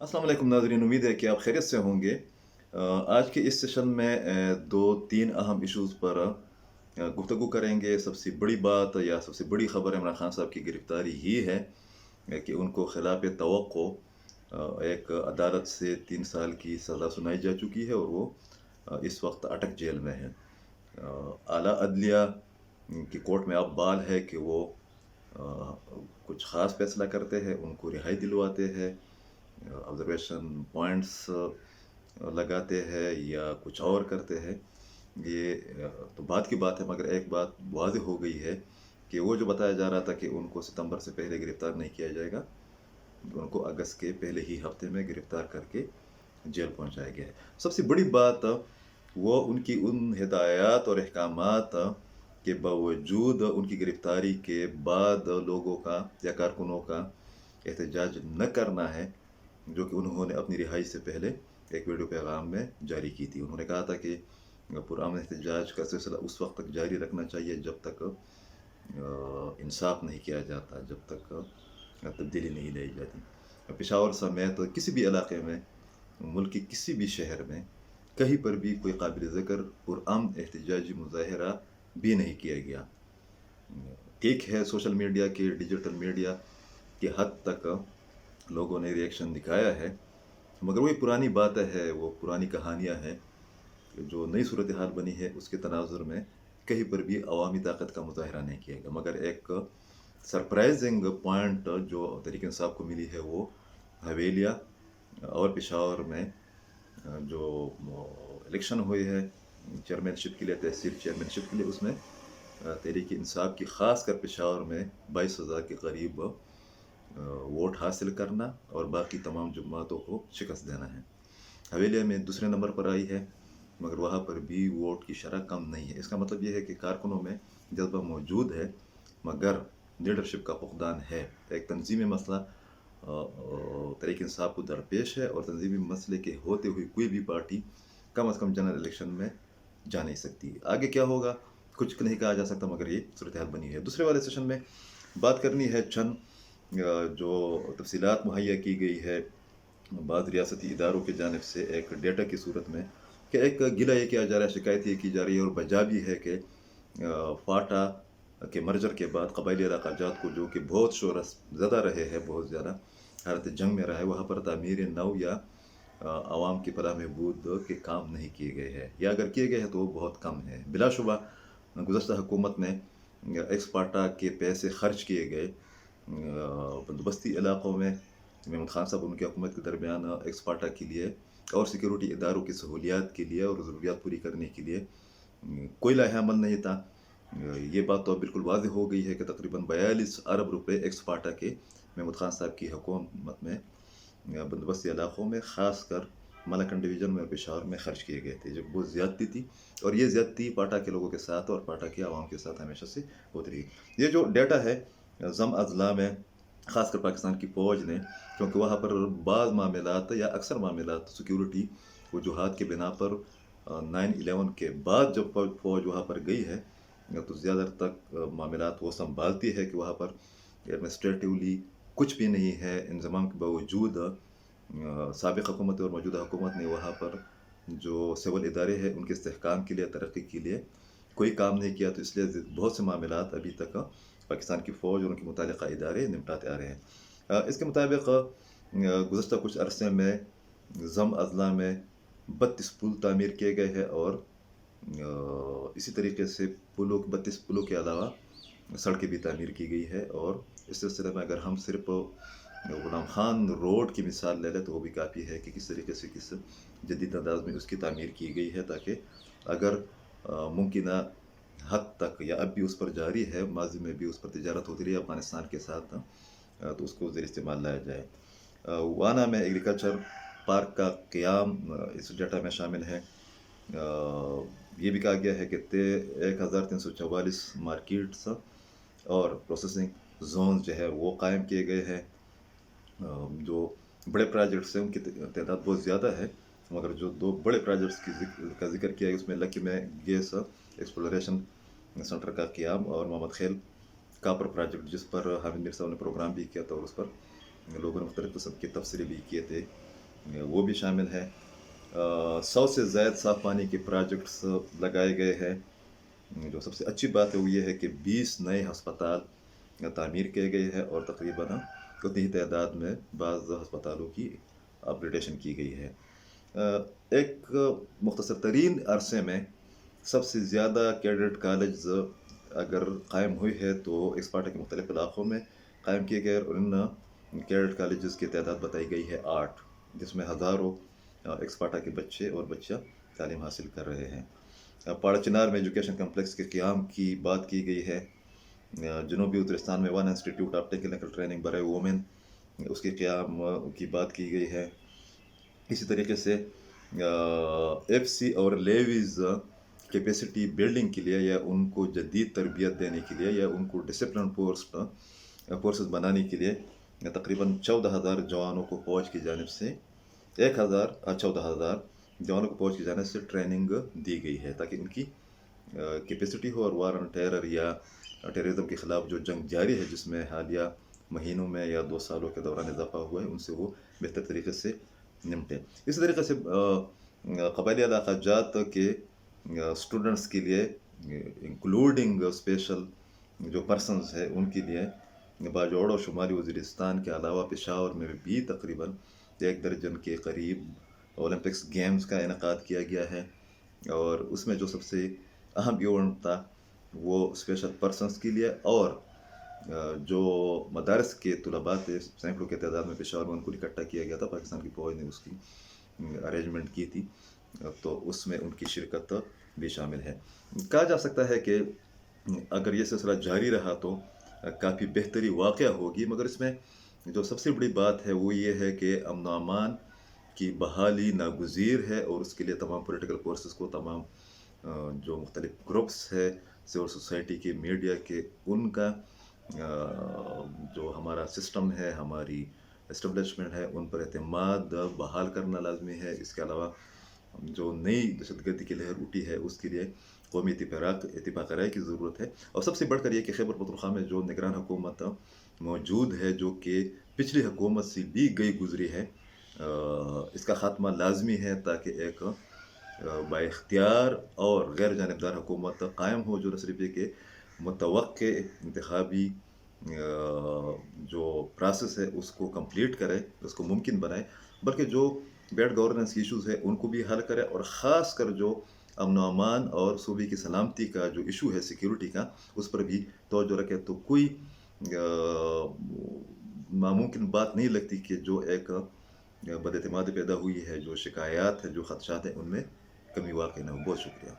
अस्सलाम वालेकुम नाज़रीन, उम्मीद है कि आप खैरियत से होंगे। आज के इस सेशन में 2-3 अहम इश्यूज़ पर गुफ्तगू करेंगे। सबसे बड़ी बात या सबसे बड़ी ख़बर इमरान खान साहब की गिरफ़्तारी ही है कि उनको खिलाफ़ तवक्को एक अदालत से 3 साल की सज़ा सुनाई जा चुकी है और वो इस वक्त अटक जेल में है। आला अदलिया की कोर्ट में अब बाल है कि वो अ, कुछ ख़ास फ़ैसला करते हैं, उनको रिहाई दिलवाते हैं, ऑब्जर्वेशन पॉइंट्स लगाते हैं या कुछ और करते हैं। ये तो बात की बात है, मगर एक बात वाज़ेह हो गई है कि वो जो बताया जा रहा था कि उनको सितंबर से पहले गिरफ़्तार नहीं किया जाएगा, उनको अगस्त के पहले ही हफ्ते में गिरफ़्तार करके जेल पहुंचाया गया है। सबसे बड़ी बात वो उनकी उन हिदायत और अहकामात के बावजूद उनकी गिरफ़्तारी के बाद लोगों का या कारकुनों का एहतजाज न करना है, जो कि उन्होंने अपनी रिहाई से पहले एक वीडियो पैगाम में जारी की थी। उन्होंने कहा था कि पुरअमन एहतजाज का सिलसिला उस वक्त तक जारी रखना चाहिए जब तक इंसाफ नहीं किया जाता, जब तक तब्दीली नहीं लाई जाती। पेशावर समेत किसी भी इलाके में, मुल्क के किसी भी शहर में, कहीं पर भी कोई काबिल ज़िक्र पुरअमन एहतजाजी मुज़ाहिरा भी नहीं किया गया। ठीक है, सोशल मीडिया के, डिजिटल मीडिया की हद तक लोगों ने रिएक्शन दिखाया है, मगर वही पुरानी बातें है, वो पुरानी कहानियाँ हैं। जो नई सूरत हाल बनी है उसके तनाजुर में कहीं पर भी अवामी ताकत का मुजाहरा नहीं किया गया। मगर एक सरप्राइजिंग पॉइंट जो तहरीक इंसाफ को मिली है वो हवेलिया और पेशावर में जो इलेक्शन हुई है चेयरमैनशिप के लिए, तहसील चेयरमैनशिप के लिए, उसमें तहरीक इंसाफ की ख़ास कर पेशावर में 22,000 के करीब वोट हासिल करना और बाकी तमाम जमातों को शिकस्त देना है। हवेलिया में दूसरे नंबर पर आई है, मगर वहाँ पर भी वोट की शरह कम नहीं है। इसका मतलब ये है कि कारकुनों में जज्बा मौजूद है, मगर लीडरशिप का फुकदान है। एक तंजीमी मसला तहरीक इंसाफ को दरपेश है और तंजीमी मसले के होते हुए कोई भी पार्टी कम अज़ कम जनरल इलेक्शन में जा नहीं सकती। आगे क्या होगा कुछ नहीं कहा जा सकता, मगर ये सूरत हाल बनी है। दूसरे वाले सेशन में बात करनी है चंद जो तफसीलात मुहैया की गई है बाद रियासती इदारों की जानिब से एक डेटा की सूरत में, कि एक गिला ये किया जा रहा है, शिकायत ये की जा रही है और बजा भी है कि फाटा के मर्जर के बाद कबायली इलाक़ाजात को, जो कि बहुत शोरस ज़दा रहे हैं, बहुत ज़्यादा हालत जंग में रहा है, वहाँ पर तामीर नौ या आवाम की फलाह महबूद के काम नहीं किए गए हैं, या अगर किए गए हैं तो वो बहुत कम है। बिलाशुबा गुज़श्ता हुकूमत में एक्सपार्टा के पैसे खर्च किए गए बंदोबस्ती इलाक़ों में। महमूद खान साहब उनकी हुकूमत के दरमियान एक्सपार्टा के लिए और सिक्योरिटी इदारों की सहूलियात के लिए और ज़रूरियात पूरी करने के लिए कोई लाहे अमल नहीं था। ये बात तो अब बिल्कुल वाज़ेह हो गई है कि तकरीबन 42 अरब रुपए एक्सपार्टा के महमूद खान साहब की हुकूमत में बंदोबस्ती इलाक़ों में, ख़ास कर मलाकन डिवीज़न में और पेशावर में खर्च किए गए थे, जो बहुत ज़्यादती थी। और ये ज़्यादती पाटा के लोगों के साथ और पाटा की आवाम के साथ हमेशा से होती रही। ये जो डेटा है ज़म अज़ला में, ख़ासकर पाकिस्तान की फ़ौज ने, क्योंकि वहाँ पर बाज़ मामलात या अक्सर मामलात सिक्योरिटी वजूहात के बिना पर 9/11 के बाद जब फ़ौज वहाँ पर गई है, तो ज़्यादातर तक मामलात वो संभालती है कि वहाँ पर एडमिनिस्ट्रेटिवली कुछ भी नहीं है। इंज़माम के बावजूद साबिक़ हुकूमत और मौजूदा हुकूमत ने वहाँ पर जो सिविल इदारे हैं उनके इस्तेहकाम के लिए, तरक्की के लिए कोई काम नहीं किया। तो इसलिए बहुत से मामलात अभी तक पाकिस्तान की फ़ौज और उनके मुतालिका इदारे निपटाते आ रहे हैं। इसके मुताबिक गुज़श्ता कुछ अरसे में ज़म अज़ला में 32 पुल तामीर किए गए हैं और इसी तरीके से 32 पुलों के अलावा सड़कें भी तामीर की गई है। और इस सिलसिले में अगर हम सिर्फ गुलाम खान रोड की मिसाल ले लें तो वो भी काफ़ी है कि किस तरीके से, किस जदीद अंदाज में उसकी तामीर की गई है, ताकि अगर मुमकिन हद तक या अब भी उस पर जारी है, माजी में भी उस पर तिजारत होती रही अफ़गानिस्तान के साथ, तो उसको ज़ेर इस्तेमाल लाया जाए। वाना में एग्रीकल्चर पार्क का क़याम इस डाटा में शामिल है। ये भी कहा गया है कि 1344 मार्केट्स और प्रोसेसिंग जोन जो है वो कायम किए गए हैं। जो बड़े प्रोजेक्ट्स हैं उनकी तादाद बहुत ज़्यादा है, मगर जो दो बड़े प्रोजेक्ट्स का जिक्र किया है उसमें लकी में गैस एक्सप्लोरेशन सेंटर का क़याम और मोहम्मद खेल कापर प्रोजेक्ट, जिस पर हामिद मिर्ज़ा ने प्रोग्राम भी किया था और उस पर लोगों ने मुख्तलिफ़ किस्म के तबसरे भी किए थे, वो भी शामिल है। 100 से ज़ायद साफ़ पानी के प्रोजेक्ट्स लगाए गए हैं। जो सबसे अच्छी बात है वो ये है कि 20 नए हस्पताल तामीर किए गए हैं और तकरीबन उतनी ही तादाद में बाज़ अस्पतालों की अपग्रेडेशन की गई है। एक मुख्तसर तरीन अरसे में सबसे ज़्यादा कैडेट कॉलेज अगर कायम हुई है तो एक्सपार्टा के मुख्तलिफ़ इलाक़ों में कायम किए गए और इन कैडेट कॉलेजेस की तादाद बताई गई है 8, जिसमें हज़ारों एक्सपार्टा के बच्चे और बच्चा तालीम हासिल कर रहे हैं। पाड़ा चिनार में एजुकेशन कम्प्लेक्स के क़याम की बात की गई है। जनूबी वज़ीरिस्तान में 1 इंस्टीट्यूट ऑफ टेक्निकल ट्रेनिंग बराए वुमेन, उसके क़याम की बात की गई है। इसी तरीके से एफसी और लेवीज़ कैपेसिटी बिल्डिंग के लिए या उनको जदीद तरबियत देने के लिए या उनको डिसिप्लिन फोर्सेस बनाने के लिए तकरीबन 14,000 जवानों को फ़ौज की जानिब से 14,000 जवानों को फ़ौज की जानिब से ट्रेनिंग दी गई है ताकि उनकी कैपेसिटी हो और वार ऑन टेरर या टेररिज्म के ख़िलाफ़ जो जंग जारी है जिसमें हालिया महीनों में या 2 सालों के दौरान इजाफा हुआ है उनसे वो बेहतर तरीके से निपटे। इसी तरीके से कबायली इलाक़ाजात के स्टूडेंट्स के लिए इंक्लूडिंग स्पेशल जो पर्सनस है उनके लिए बाजोड़ और शुमाली वज़ीरिस्तान के अलावा पेशावर में भी तकरीबन 1 दर्जन के करीब ओलंपिक्स गेम्स का इनेकाद किया गया है और उसमें जो सबसे अहम इवेंट था वो स्पेशल पर्सनस के लिए और जो मदारस के तलबा थे सैकड़ों के तादाद में पेशावर में उनको इकट्ठा किया गया था। पाकिस्तान की फ़ौज ने उसकी अरेंजमेंट की थी, तो उसमें उनकी शिरकत भी शामिल है। कहा जा सकता है कि अगर ये सिलसिला जारी रहा तो काफ़ी बेहतरी वाक़या होगी, मगर इसमें जो सबसे बड़ी बात है वो ये है कि अमन व अमान की बहाली नागुज़ीर है और उसके लिए तमाम पॉलिटिकल फोर्सेस को, तमाम जो मुख्तलिफ ग्रुप्स है सिविल सोसाइटी के, मीडिया के, उनका जो हमारा सिस्टम है, हमारी इस्टेब्लिशमेंट है, उन पर एतमाद बहाल करना लाजमी है। इसके अलावा जो नई दहशतगर्दी की लहर उठी है उसके लिए कौमी इत्तिफाक राय की ज़रूरत है और सबसे बढ़कर यह कि खैबर पख्तूनख्वा में जो निगरान हुकूमत मौजूद है जो कि पिछली हुकूमत से भी गई गुजरी है, इसका ख़ात्मा लाजमी है ताकि एक बाइख्तियार और गैर जानिबदार हुकूमत कायम हो जो न सिर्फ ये कि मुतवक्के इंतखाबी जो प्रोसेस है उसको कंप्लीट करे, उसको मुमकिन बनाए, बल्कि जो बैड गवर्नेंस की इशूज़ है उनको भी हल करे और ख़ास कर जो अमन व अमान और सूबे की सलामती का जो इशू है सिक्योरिटी का, उस पर भी तवज्जो रखे। तो कोई नामुमकिन बात नहीं लगती कि जो एक बदएतमादी पैदा हुई है, जो शिकायत है, जो ख़दशात हैं, उनमें कमी वाक़ई न हो। बहुत शुक्रिया।